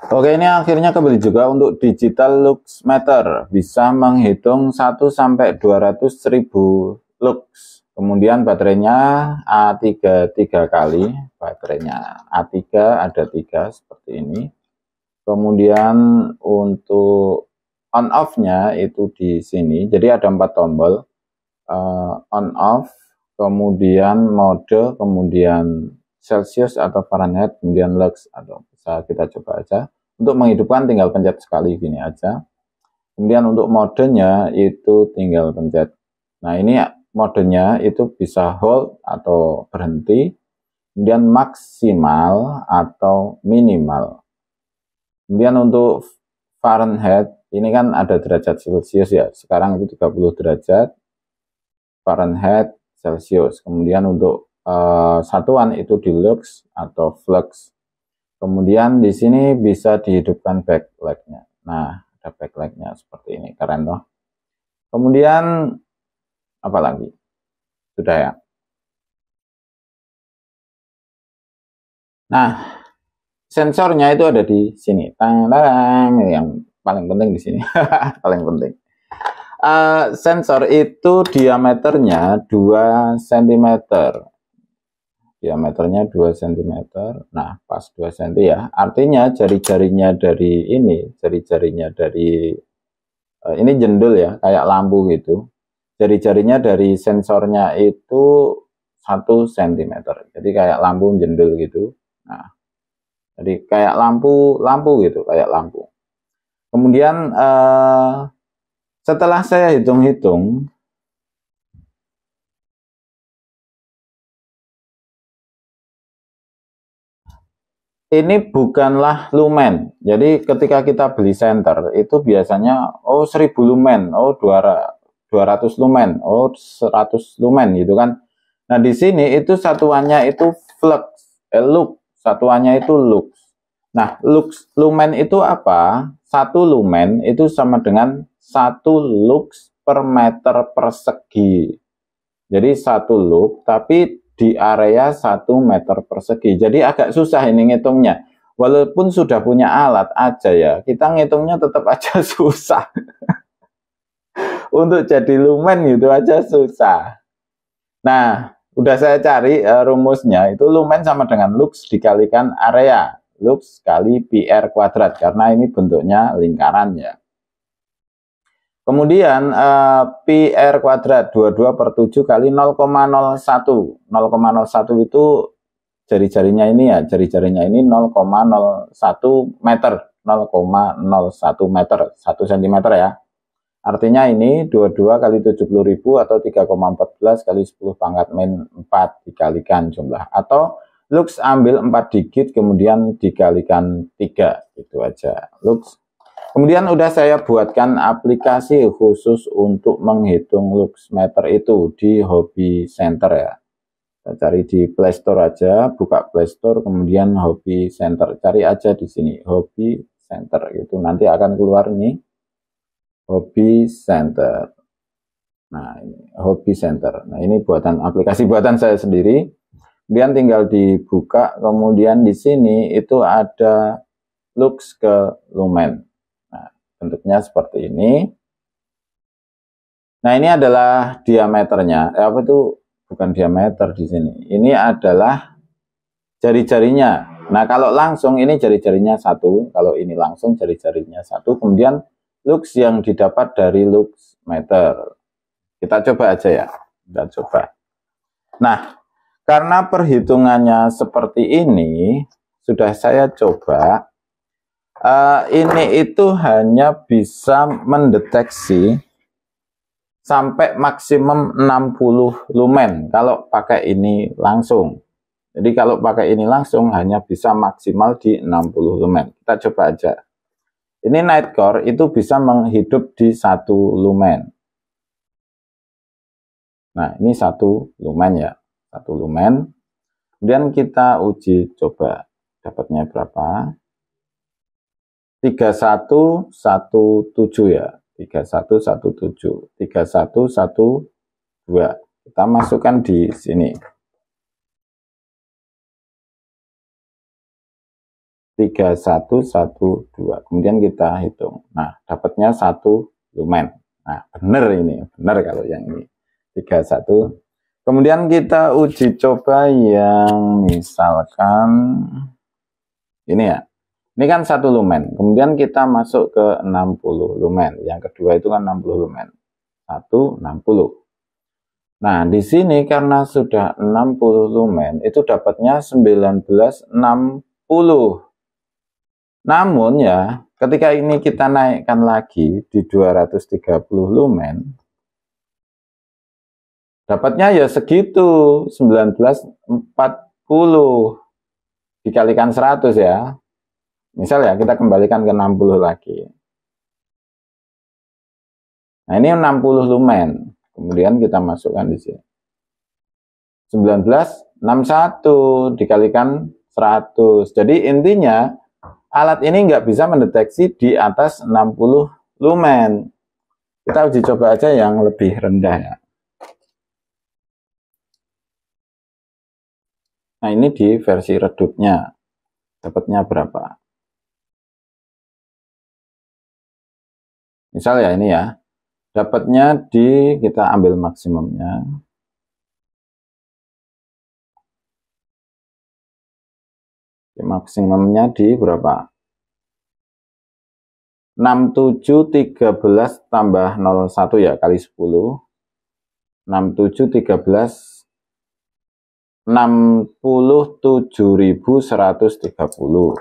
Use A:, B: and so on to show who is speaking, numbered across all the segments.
A: Oke, ini akhirnya kembali juga untuk digital lux meter, bisa menghitung 1 sampai 200.000 lux. Kemudian baterainya A3 3 kali, baterainya A3 ada 3 seperti ini. Kemudian untuk on off-nya itu di sini. Jadi ada 4 tombol. On off, kemudian mode, kemudian Celsius atau Fahrenheit, kemudian lux, atau bisa kita coba aja. Untuk menghidupkan tinggal pencet sekali gini aja. Kemudian untuk modenya itu tinggal pencet. Nah, ini modenya itu bisa hold atau berhenti, kemudian maksimal atau minimal. Kemudian untuk Fahrenheit, ini kan ada derajat Celsius ya. Sekarang itu 30 derajat Fahrenheit Celsius. Kemudian untuk satuan itu di lux atau flux. Kemudian di sini bisa dihidupkan backlight-nya. Nah, ada backlight-nya seperti ini, keren loh. Kemudian apa lagi? Sudah ya. Nah, sensornya itu ada di sini. Tang, yang paling penting di sini. Paling penting. Sensor itu diameternya 2 cm. Diameternya 2 cm. Nah, pas 2 cm ya. Artinya jari-jarinya dari ini, jari-jarinya dari ini jendul ya, kayak lampu gitu. Jari-jarinya dari sensornya itu 1 cm. Jadi kayak lampu jendul gitu. Nah, jadi kayak lampu gitu, kayak lampu. Kemudian setelah saya hitung-hitung, ini bukanlah lumen. Jadi ketika kita beli senter itu biasanya 1000 lumen, 200 lumen, 100 lumen gitu kan. Nah, di sini itu satuannya itu flux, lux, satuannya itu lux. Nah, lux lumen itu apa? 1 lumen itu sama dengan 1 lux per meter persegi. Jadi 1 lux tapi di area 1 meter persegi. Jadi agak susah ini ngitungnya. Walaupun sudah punya alat aja ya, kita ngitungnya tetap aja susah. Untuk jadi lumen gitu aja susah. Nah, udah saya cari rumusnya, itu lumen sama dengan lux dikalikan area. Lux kali PR kuadrat, karena ini bentuknya lingkaran ya. Kemudian PR kuadrat 22 per 7 kali 0,01. 0,01 itu jari-jarinya ini ya, jari-jarinya ini 0,01 meter. 0,01 meter, 1 cm ya. Artinya ini 22 kali 70.000 atau 3,14 kali 10 pangkat min 4 dikalikan jumlah. Atau lux ambil 4 digit kemudian dikalikan 3, gitu aja. Lux. Kemudian udah saya buatkan aplikasi khusus untuk menghitung lux meter itu di Hobby Center ya. Kita cari di Play Store aja, buka Play Store kemudian Hobby Center. Cari aja di sini Hobby Center itu nanti akan keluar nih. Hobby Center. Nah, ini Hobby Center. Nah, ini buatan aplikasi buatan saya sendiri. Kemudian tinggal dibuka, kemudian di sini itu ada lux ke lumen. Nah, bentuknya seperti ini. Nah, ini adalah diameternya. Apa itu? Bukan diameter di sini. Ini adalah jari-jarinya. Nah, kalau langsung ini jari-jarinya 1, kalau ini langsung jari-jarinya 1, kemudian lux yang didapat dari lux meter. Kita coba aja ya. Kita coba. Nah, karena perhitungannya seperti ini, sudah saya coba. Ini itu hanya bisa mendeteksi sampai maksimum 60 lumen kalau pakai ini langsung. Jadi kalau pakai ini langsung hanya bisa maksimal di 60 lumen. Kita coba aja. Ini Nightcore itu bisa menghidup di 1 lumen. Nah, ini 1 lumen ya. 1 lumen. Kemudian kita uji coba. Dapatnya berapa? 3117 ya. 3117. 3112. Kita masukkan di sini. 3112. Kemudian kita hitung. Nah, dapatnya 1 lumen. Nah, benar ini, benar kalau yang ini 31. Kemudian kita uji coba yang misalkan ini ya. Ini kan 1 lumen. Kemudian kita masuk ke 60 lumen. Yang kedua itu kan 60 lumen. 60. Nah, di sini karena sudah 60 lumen, itu dapatnya 1960. Namun ya, ketika ini kita naikkan lagi di 230 lumen, dapatnya ya segitu, 1940 dikalikan 100 ya. Misal ya, kita kembalikan ke 60 lagi. Nah, ini 60 lumen. Kemudian kita masukkan di sini. 1961 dikalikan 100. Jadi intinya alat ini nggak bisa mendeteksi di atas 60 lumen. Kita uji coba aja yang lebih rendah ya. Nah, ini di versi redupnya. Dapatnya berapa? Misal ya ini ya. Dapatnya di, kita ambil maksimumnya. Maksimumnya di berapa? 6713 tambah 01 ya, kali 10. 6713 67.130.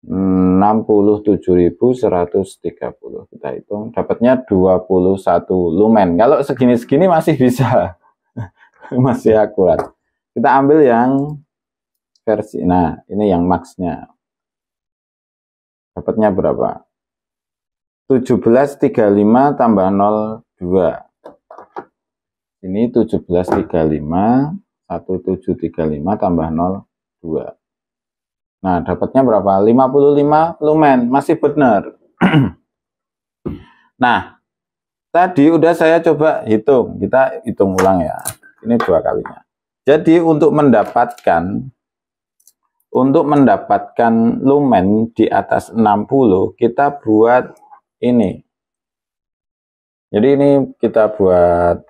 A: 67.130 kita hitung, dapatnya 21 lumen. Kalau segini-segini masih bisa. Masih akurat. Kita ambil yang versi, nah ini yang max-nya. Dapatnya berapa? 1735 tambah 02. Ini 1735, 1735 tambah 02. Nah, dapatnya berapa? 55 lumen, masih benar. Nah, tadi udah saya coba hitung, kita hitung ulang ya. Ini 2 kalinya. Jadi untuk mendapatkan lumen di atas 60, kita buat ini. Jadi ini kita buat.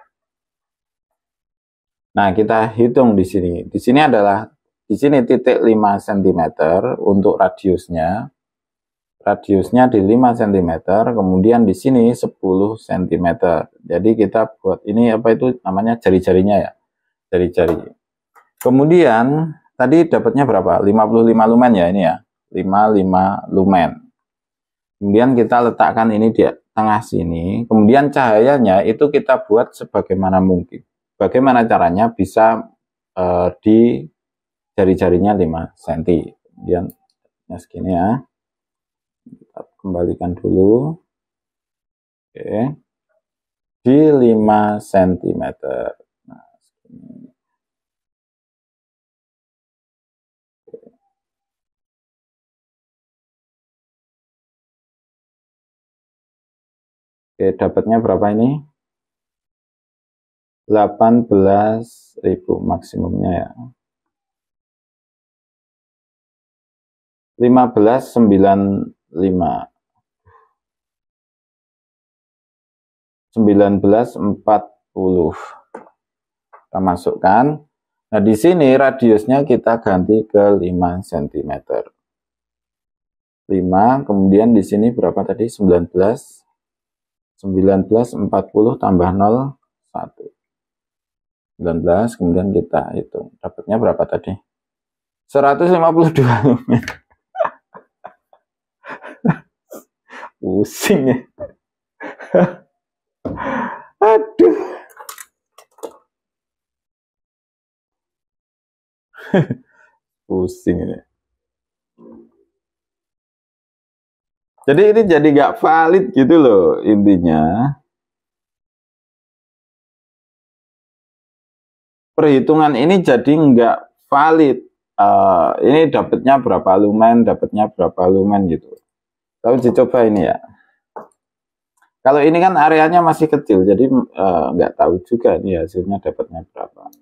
A: Nah, kita hitung di sini. Di sini adalah di sini titik 5 cm untuk radiusnya. Radiusnya di 5 cm, kemudian di sini 10 cm. Jadi kita buat ini apa itu namanya jari-jarinya ya. Jari-jari. Kemudian tadi dapatnya berapa? 55 lumen ya ini ya. 55 lumen. Kemudian kita letakkan ini di tengah sini. Kemudian cahayanya itu kita buat sebagaimana mungkin. Bagaimana caranya? Bisa di jari-jarinya 5 cm. Kemudian segini ya. Kita kembalikan dulu. Oke. Di 5 cm. Nah, segini. Oke, dapatnya berapa ini? 18.000 maksimumnya ya. 1595. 1940. Kita masukkan. Nah, di sini radiusnya kita ganti ke 5 cm. 5, kemudian di sini berapa tadi? 19. 1940 tambah 0, 1. 19, kemudian kita hitung. Dapatnya berapa tadi? 152 lumen. Pusing ya. Aduh. Pusing ini. Jadi ini jadi nggak valid gitu loh intinya. Perhitungan ini jadi nggak valid. Ini dapatnya berapa lumen, dapatnya berapa lumen gitu. Kita uji coba ini ya. Kalau ini kan areanya masih kecil, jadi nggak tahu juga nih hasilnya dapatnya berapa.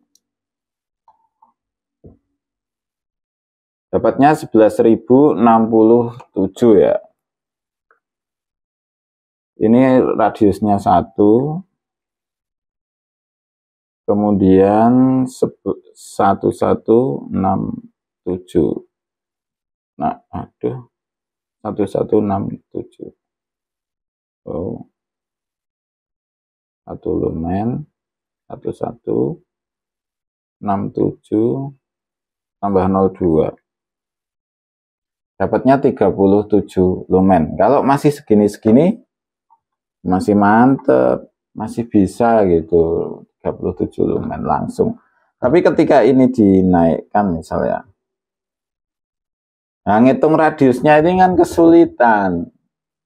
A: Dapatnya 11.067 ya. Ini radiusnya 1, kemudian 1167. Nah, aduh, 1167. Oh, satu lumen, 1167 tambah 02. Dapatnya 37 lumen. Kalau masih segini-segini, masih mantep, masih bisa gitu, 37 lumen langsung. Tapi ketika ini dinaikkan misalnya, nah ngitung radiusnya ini kan kesulitan,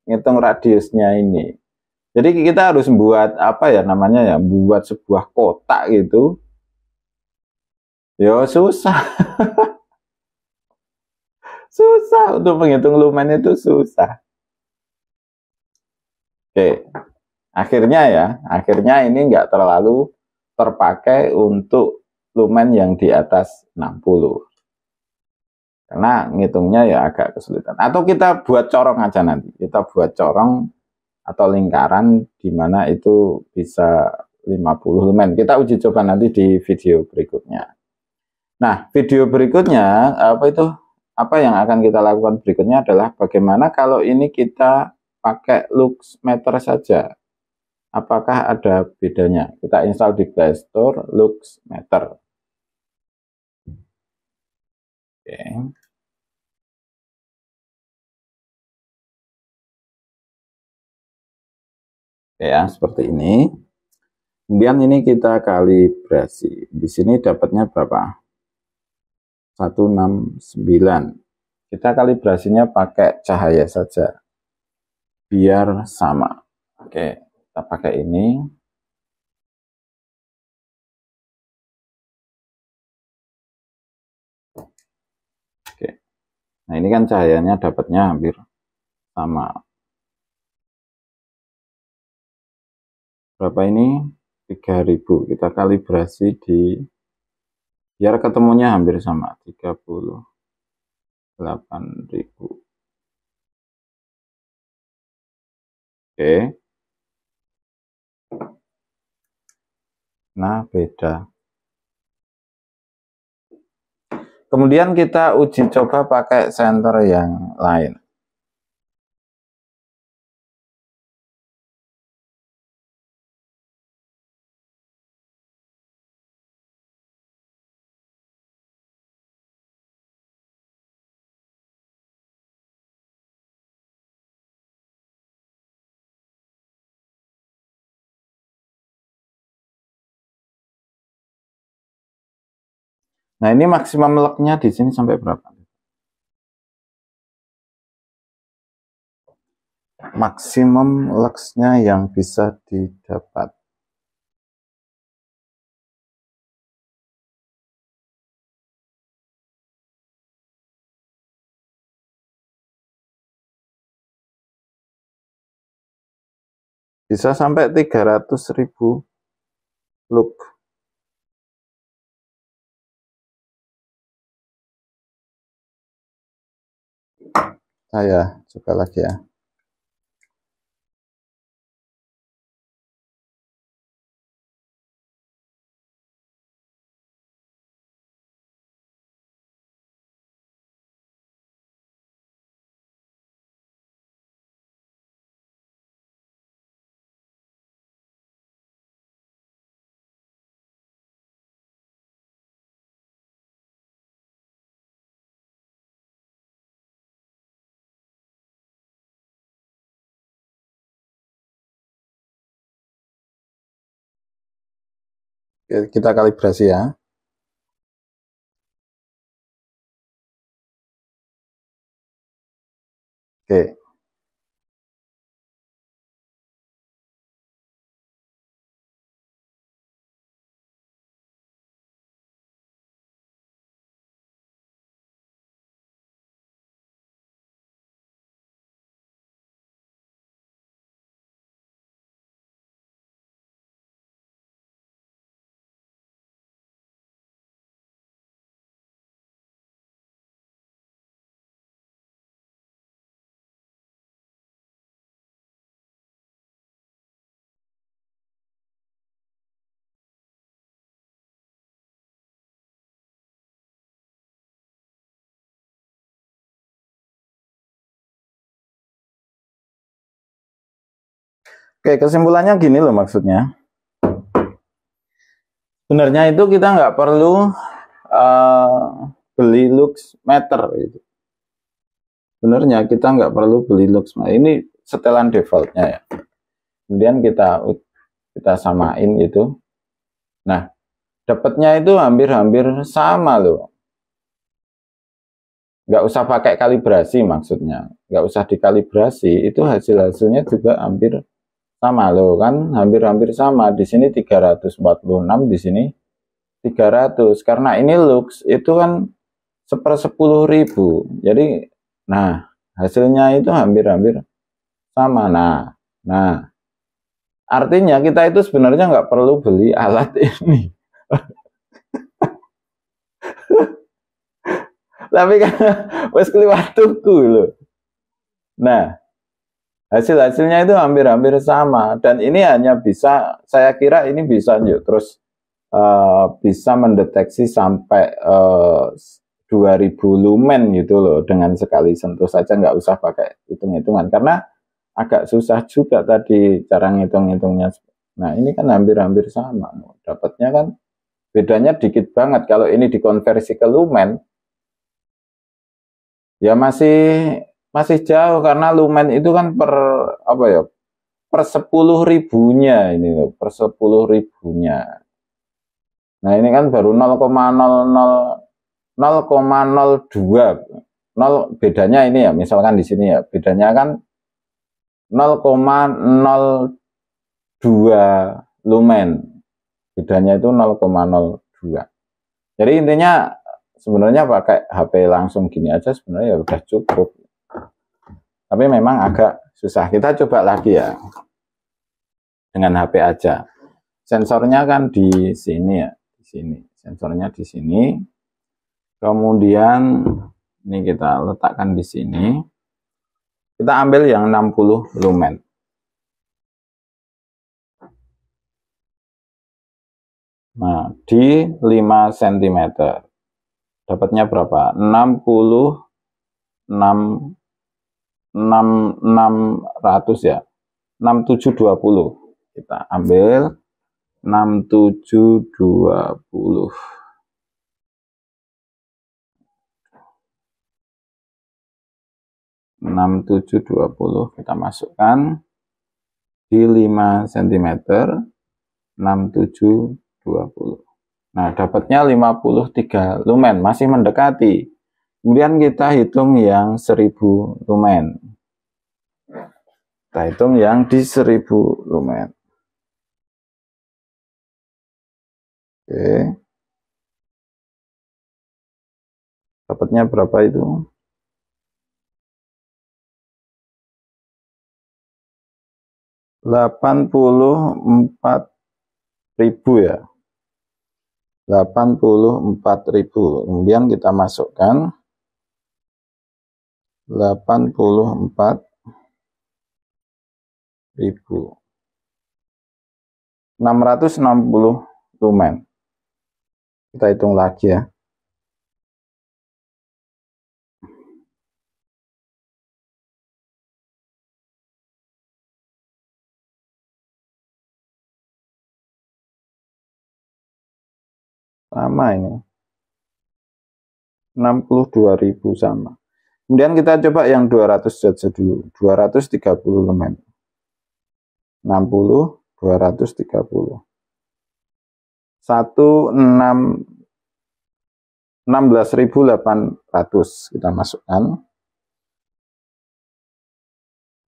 A: ngitung radiusnya ini. Jadi kita harus buat apa ya namanya ya, buat sebuah kotak gitu. Ya susah, susah untuk menghitung lumen itu susah. Oke, akhirnya ini nggak terlalu terpakai untuk lumen yang di atas 60. Karena ngitungnya ya agak kesulitan. Atau kita buat corong aja nanti. Kita buat corong atau lingkaran di mana itu bisa 50 lumen. Kita uji coba nanti di video berikutnya. Nah, video berikutnya apa yang akan kita lakukan berikutnya adalah bagaimana kalau ini kita pakai lux meter saja. Apakah ada bedanya? Kita install di Play Store lux meter. Oke. Ya, seperti ini. Kemudian ini kita kalibrasi. Di sini dapatnya berapa? 169. Kita kalibrasinya pakai cahaya saja. Biar sama. Oke, kita pakai ini. Oke. Nah, ini kan cahayanya dapatnya hampir sama. Berapa ini? 3000. Kita kalibrasi di biar ketemunya hampir sama, 38.000. Oke. Nah, beda. Kemudian kita uji coba pakai senter yang lain. Nah, ini maksimum locknya di sini sampai berapa? Maksimum luxnya yang bisa didapat. Bisa sampai 300.000 lux. Saya coba lagi ya. Kita kalibrasi ya. Oke. Oke, kesimpulannya gini loh maksudnya. Sebenarnya itu kita nggak perlu beli lux meter gitu. Sebenarnya kita nggak perlu beli lux meter. Ini setelan defaultnya ya. Kemudian kita samain itu. Nah, dapatnya itu hampir-hampir sama loh. Nggak usah pakai kalibrasi maksudnya. Nggak usah dikalibrasi, itu hasilnya juga hampir sama loh kan, hampir-hampir sama. Di sini 346, di sini 300. Karena ini lux itu kan 1/10.000. Jadi, nah hasilnya itu hampir-hampir sama. Nah, artinya kita itu sebenarnya nggak perlu beli alat ini. Tapi kan wes kliwat tuku loh. Nah, hasilnya itu hampir-hampir sama, dan ini hanya bisa, saya kira ini bisa terus bisa mendeteksi sampai 2000 lumen gitu loh, dengan sekali sentuh saja, nggak usah pakai hitung-hitungan, karena agak susah juga tadi cara ngitung-hitungnya. Nah, ini kan hampir-hampir sama, dapatnya kan bedanya dikit banget. Kalau ini dikonversi ke lumen, ya masih jauh, karena lumen itu kan per apa ya, per 10.000-nya ini loh, per 10.000-nya. Nah, ini kan baru 0,02, bedanya ini ya, misalkan di sini ya, bedanya kan 0,02 lumen. Bedanya itu 0,02. Jadi intinya sebenarnya pakai HP langsung gini aja sebenarnya ya udah cukup. Tapi memang agak susah. Kita coba lagi ya dengan HP aja. Sensornya kan di sini ya, di sini. Sensornya di sini. Kemudian ini kita letakkan di sini. Kita ambil yang 60 lumen. Nah, di 5 cm. Dapatnya berapa? 600 ya. 6720. Kita ambil 6720. 6720 kita masukkan di 5 cm, 6720. Nah, dapatnya 53 lumen, masih mendekati. Kemudian kita hitung yang 1000 lumen. Kita hitung yang di 1000 lumen. Oke. Dapatnya berapa itu? 84.000 ya. 84.000. Kemudian kita masukkan 84.000. 660 lumen. Kita hitung lagi ya. Sama ini. 62.000 sama. Kemudian kita coba yang 200 saja dulu. 230 lumen. 60, 230. 16.800 kita masukkan.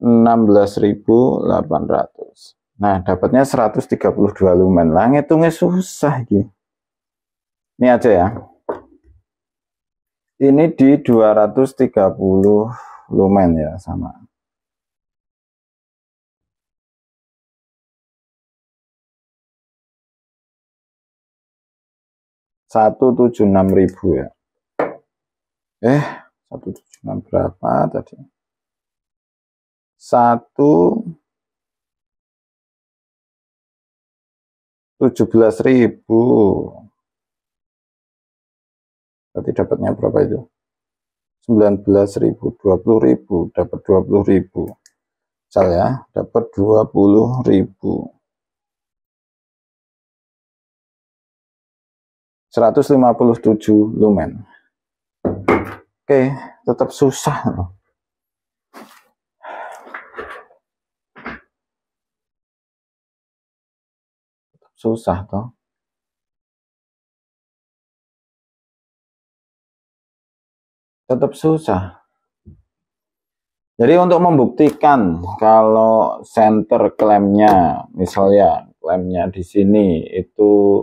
A: 16.800. Nah, dapatnya 132 lumen. Lah ngitungnya susah gitu. Ini aja ya. Ini di 230 lumen ya, sama. $176.000 ya. 176 berapa tadi? 117.000. Berarti dapatnya berapa itu? 19.000, 20.000, dapat 20.000. Misal ya, dapat 20.000. 157 lumen. Oke, tetap susah. Susah toh. Tetap susah. Jadi untuk membuktikan kalau center klemnya, misalnya klemnya di sini itu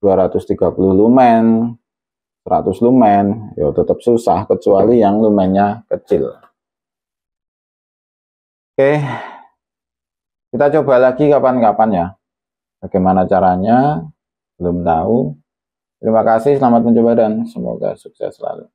A: 230 lumen, 100 lumen, ya tetap susah kecuali yang lumennya kecil. Oke, kita coba lagi kapan-kapan ya. Bagaimana caranya? Belum tahu. Terima kasih, selamat mencoba dan semoga sukses selalu.